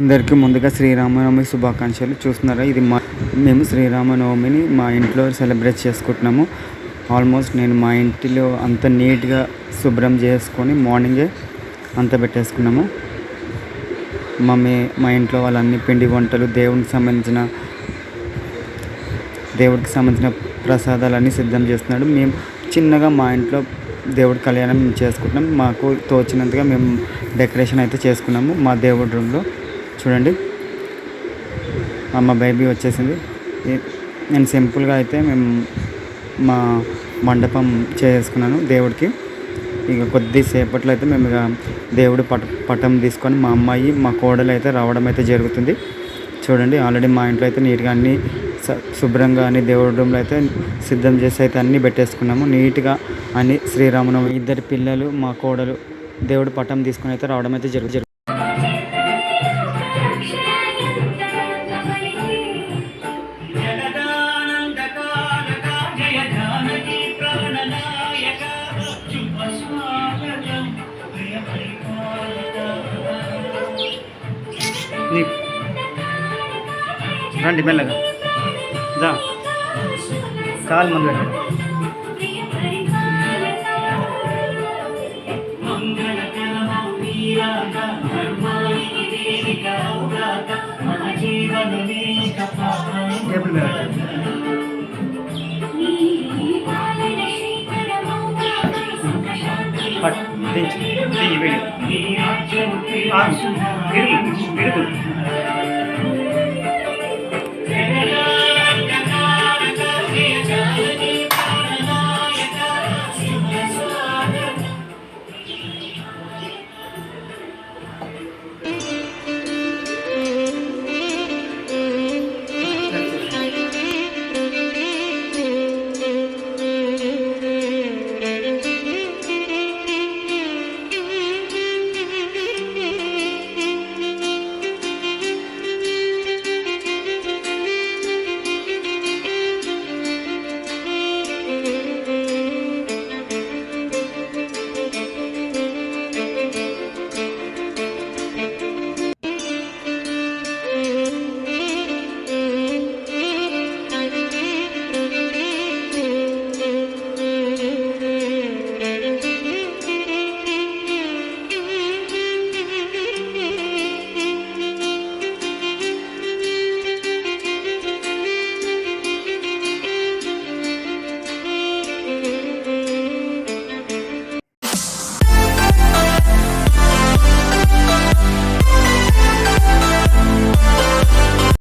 అందరికీ ముందుగా శ్రీరామనవమి శుభాకాంక్షలు. చూస్తున్నారా, ఇది మేము శ్రీరామనవమిని మా ఇంట్లో సెలబ్రేట్ చేసుకుంటున్నాము. ఆల్మోస్ట్ నేను మా ఇంటిలో అంత నీట్గా శుభ్రం చేసుకొని మార్నింగే అంతా పెట్టేసుకున్నాము. మా ఇంట్లో వాళ్ళన్ని పిండి వంటలు, దేవుడికి సంబంధించిన ప్రసాదాలన్నీ సిద్ధం చేస్తున్నాడు. మేము చిన్నగా మా ఇంట్లో దేవుడి కళ్యాణం చేసుకుంటున్నాం. మాకు తోచినంతగా మేము డెకరేషన్ అయితే చేసుకున్నాము మా దేవుడి రూమ్లో. చూడండి, మా బేబీ వచ్చేసింది. నేను సింపుల్గా అయితే మేము మా మండపం చేసుకున్నాను దేవుడికి. ఇక కొద్దిసేపట్లో అయితే మేము ఇక దేవుడి పటం తీసుకొని మా అమ్మాయి మా కోడలు అయితే రావడం అయితే జరుగుతుంది. చూడండి, ఆల్రెడీ మా ఇంట్లో అయితే నీట్గా అన్నీ శుభ్రంగా అన్ని దేవుడి రూమ్లో అయితే సిద్ధం చేసి అయితే అన్నీ పెట్టేసుకున్నాము నీట్గా. అని శ్రీరామనవమి ఇద్దరు పిల్లలు మా కోడలు దేవుడి పటం తీసుకొని అయితే రావడం అయితే జరుగుతుంది. రండి మెల్లగా దా, కాలు ముందు పెట్టండి. టేబుల్ మీద దించి విడుగు